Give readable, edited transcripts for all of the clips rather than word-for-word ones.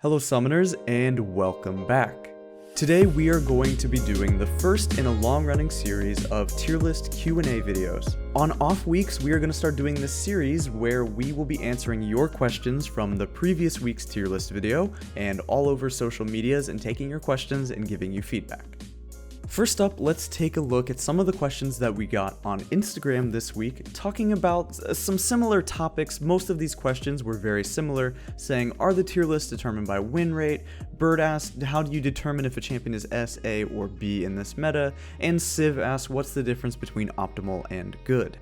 Hello summoners and welcome back. Today we are going to be doing the first in a long-running series of tier list Q&A videos. On off weeks we are going to start doing this series where we will be answering your questions from the previous week's tier list video and all over social medias and taking your questions and giving you feedback. First up, let's take a look at some of the questions that we got on Instagram this week, talking about some similar topics. Most of these questions were very similar, saying, are the tier lists determined by win rate? Bird asked, how do you determine if a champion is S, A, or B in this meta? And Civ asked, what's the difference between optimal and good?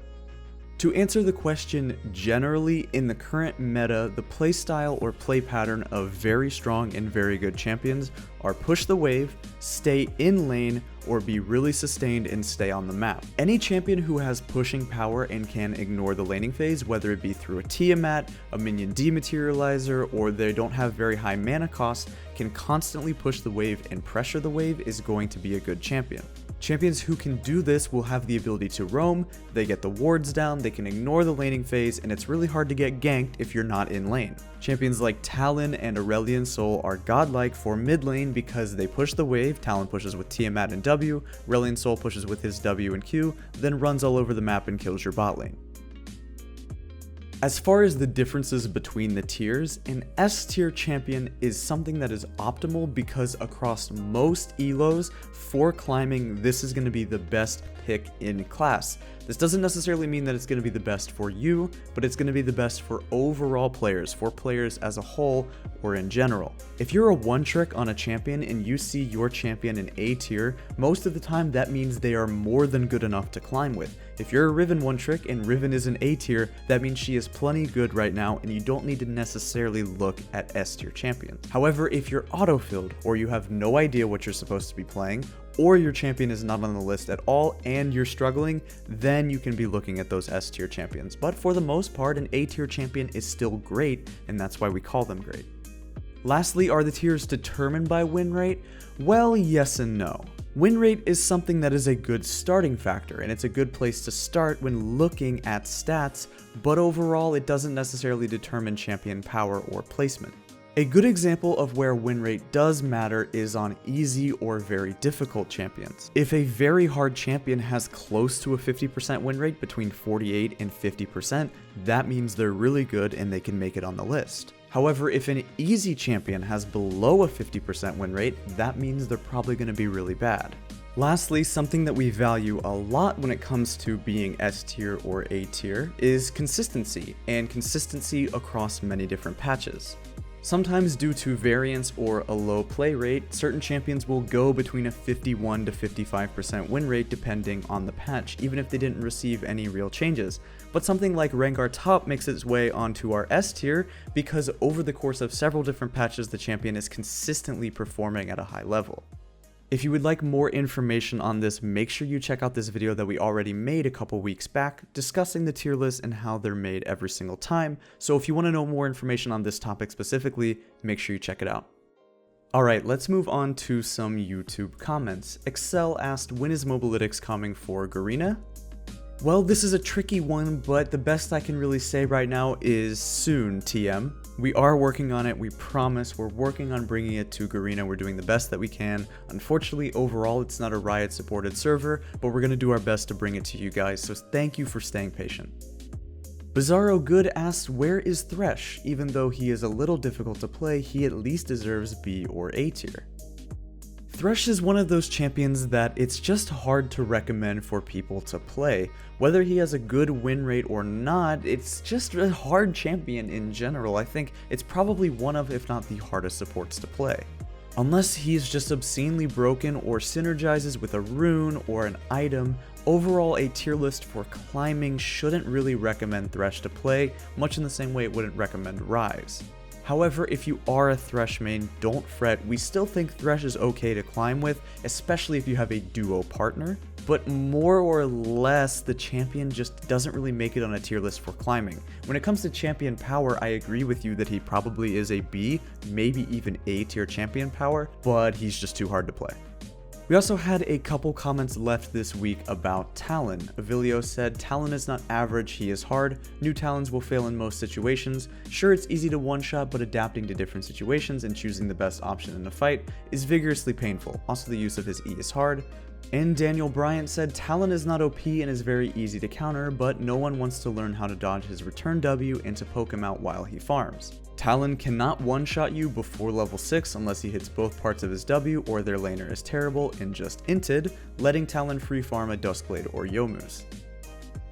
To answer the question, generally, in the current meta, the playstyle or play pattern of very strong and very good champions are push the wave, stay in lane, or be really sustained and stay on the map. Any champion who has pushing power and can ignore the laning phase, whether it be through a Tiamat, a minion dematerializer, or they don't have very high mana cost, can constantly push the wave and pressure the wave is going to be a good champion. Champions who can do this will have the ability to roam, they get the wards down, they can ignore the laning phase, and it's really hard to get ganked if you're not in lane. Champions like Talon and Irelia Soul are godlike for mid lane because they push the wave. Talon pushes with Tiamat and W, Irelia Soul pushes with his W and Q, then runs all over the map and kills your bot lane. As far as the differences between the tiers, an S tier champion is something that is optimal because across most elos for climbing, this is going to be the best pick in class. This doesn't necessarily mean that it's going to be the best for you, but it's going to be the best for overall players, for players as a whole or in general. If you're a one trick on a champion and you see your champion in A tier, most of the time that means they are more than good enough to climb with. If you're a Riven one trick and Riven is an A tier, that means she is plenty good right now and you don't need to necessarily look at S tier champions. However, if you're auto-filled or you have no idea what you're supposed to be playing, or your champion is not on the list at all and you're struggling, then you can be looking at those S tier champions. But for the most part, an A tier champion is still great, and that's why we call them great. Lastly, are the tiers determined by win rate? Well, yes and no. Win rate is something that is a good starting factor, and it's a good place to start when looking at stats, but overall it doesn't necessarily determine champion power or placement. A good example of where win rate does matter is on easy or very difficult champions. If a very hard champion has close to a 50% win rate, between 48 and 50%, that means they're really good and they can make it on the list. However, if an easy champion has below a 50% win rate, that means they're probably going to be really bad. Lastly, something that we value a lot when it comes to being S tier or A tier is consistency, and consistency across many different patches. Sometimes due to variance or a low play rate, certain champions will go between a 51 to 55% win rate depending on the patch, even if they didn't receive any real changes. But something like Rengar Top makes its way onto our S tier because over the course of several different patches, the champion is consistently performing at a high level. If you would like more information on this, make sure you check out this video that we already made a couple weeks back discussing the tier lists and how they're made every single time. So if you want to know more information on this topic specifically, make sure you check it out. Alright, let's move on to some YouTube comments. Exil asked, when is Mobalytics coming for Garena? Well, this is a tricky one, but the best I can really say right now is soon, TM. We are working on it, we promise. We're working on bringing it to Garena. We're doing the best that we can. Unfortunately, overall, it's not a Riot-supported server, but we're going to do our best to bring it to you guys, so thank you for staying patient. Bizarro Good asked, where is Thresh? Even though he is a little difficult to play, he at least deserves B or A tier. Thresh is one of those champions that it's just hard to recommend for people to play. Whether he has a good win rate or not, it's just a hard champion in general. I think it's probably one of, if not the hardest supports to play. Unless he's just obscenely broken or synergizes with a rune or an item, overall a tier list for climbing shouldn't really recommend Thresh to play, much in the same way it wouldn't recommend Rise. However, if you are a Thresh main, don't fret. We still think Thresh is okay to climb with, especially if you have a duo partner, but more or less the champion just doesn't really make it on a tier list for climbing. When it comes to champion power, I agree with you that he probably is a B, maybe even A tier champion power, but he's just too hard to play. We also had a couple comments left this week about Talon. Avilio said, Talon is not average, he is hard. New Talons will fail in most situations. Sure, it's easy to one-shot, but adapting to different situations and choosing the best option in a fight is vigorously painful. Also, the use of his E is hard. And Daniel Bryant said, Talon is not OP and is very easy to counter, but no one wants to learn how to dodge his return W and to poke him out while he farms. Talon cannot one-shot you before level 6 unless he hits both parts of his W or their laner is terrible and just inted, letting Talon free farm a Duskblade or Youmuu's.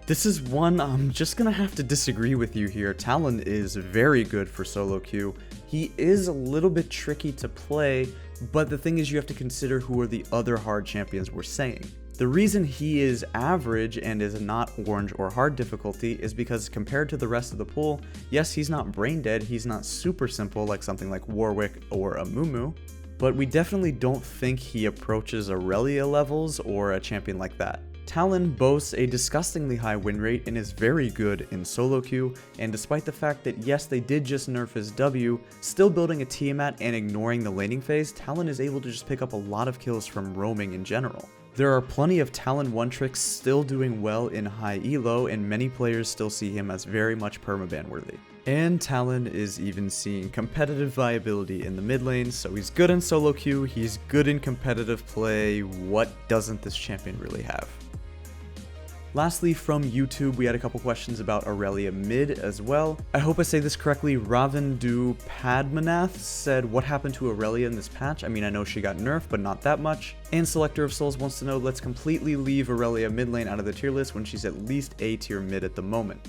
This is one I'm just gonna have to disagree with you here. Talon is very good for solo queue. He is a little bit tricky to play, but the thing is you have to consider who are the other hard champions we're saying. The reason he is average and is not orange or hard difficulty is because compared to the rest of the pool, yes, he's not brain dead, he's not super simple like something like Warwick or a Mumu, but we definitely don't think he approaches Irelia levels or a champion like that. Talon boasts a disgustingly high win rate and is very good in solo queue, and despite the fact that yes, they did just nerf his W, still building a Tiamat and ignoring the laning phase, Talon is able to just pick up a lot of kills from roaming in general. There are plenty of Talon one-tricks still doing well in high elo, and many players still see him as very much permaban worthy. And Talon is even seeing competitive viability in the mid lane, so he's good in solo queue, he's good in competitive play. What doesn't this champion really have? Lastly, from YouTube, we had a couple questions about Irelia mid as well. I hope I say this correctly. Ravindu Padmanath said, what happened to Irelia in this patch? I mean, I know she got nerfed, but not that much. And Selector of Souls wants to know, let's completely leave Irelia mid lane out of the tier list when she's at least A tier mid at the moment.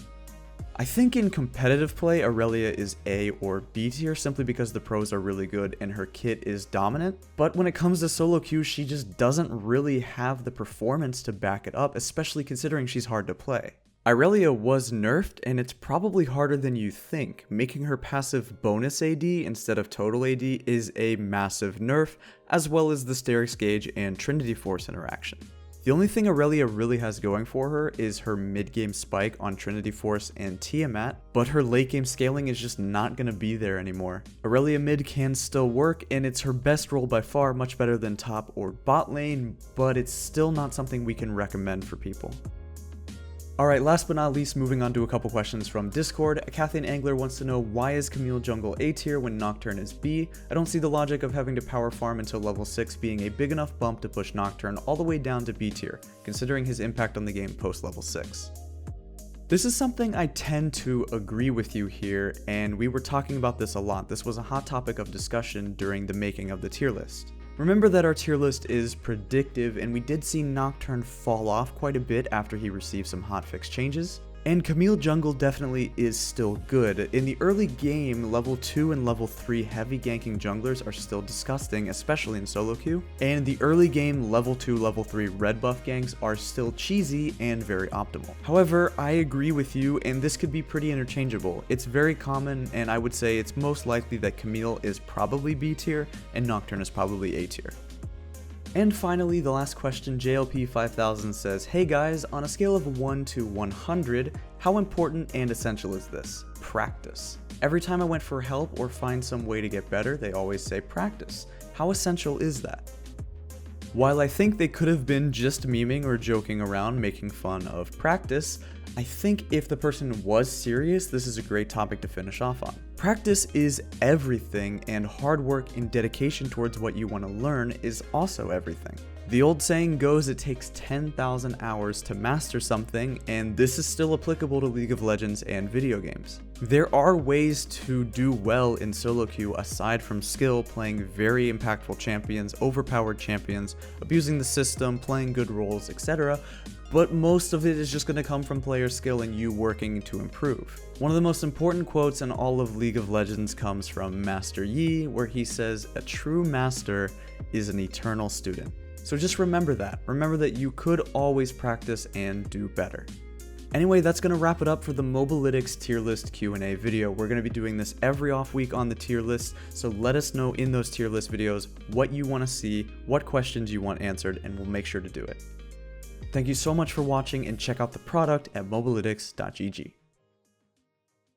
I think in competitive play, Irelia is A or B tier simply because the pros are really good and her kit is dominant, but when it comes to solo queue, she just doesn't really have the performance to back it up, especially considering she's hard to play. Irelia was nerfed, and it's probably harder than you think. Making her passive bonus AD instead of total AD is a massive nerf, as well as the Sterix Gauge and Trinity Force interaction. The only thing Irelia really has going for her is her mid-game spike on Trinity Force and Tiamat, but her late-game scaling is just not going to be there anymore. Irelia mid can still work, and it's her best role by far, much better than top or bot lane, but it's still not something we can recommend for people. Alright, last but not least, moving on to a couple questions from Discord. Kathleen Angler wants to know, why is Camille Jungle A tier when Nocturne is B? I don't see the logic of having to power farm until level 6 being a big enough bump to push Nocturne all the way down to B tier, considering his impact on the game post level 6. This is something I tend to agree with you here, and we were talking about this a lot. This was a hot topic of discussion during the making of the tier list. Remember that our tier list is predictive, and we did see Nocturne fall off quite a bit after he received some hotfix changes. And Camille Jungle definitely is still good. In the early game, level 2 and level 3 heavy ganking junglers are still disgusting, especially in solo queue. And the early game level 2, level 3 red buff ganks are still cheesy and very optimal. However, I agree with you, and this could be pretty interchangeable. It's very common, and I would say it's most likely that Camille is probably B tier and Nocturne is probably A tier. And finally, the last question, JLP5000 says, hey guys, on a scale of 1 to 100, how important and essential is this? Practice. Every time I went for help or find some way to get better, they always say practice. How essential is that? While I think they could have been just memeing or joking around, making fun of practice, I think if the person was serious, this is a great topic to finish off on. Practice is everything, and hard work and dedication towards what you want to learn is also everything. The old saying goes, it takes 10,000 hours to master something, and this is still applicable to League of Legends and video games. There are ways to do well in solo queue aside from skill, playing very impactful champions, overpowered champions, abusing the system, playing good roles, etc. But most of it is just going to come from player skill and you working to improve. One of the most important quotes in all of League of Legends comes from Master Yi, where he says, a true master is an eternal student. So just remember that. Remember that you could always practice and do better. Anyway, that's going to wrap it up for the Mobalytics tier list Q&A video. We're going to be doing this every off week on the tier list, so let us know in those tier list videos what you want to see, what questions you want answered, and we'll make sure to do it. Thank you so much for watching, and check out the product at mobalytics.gg.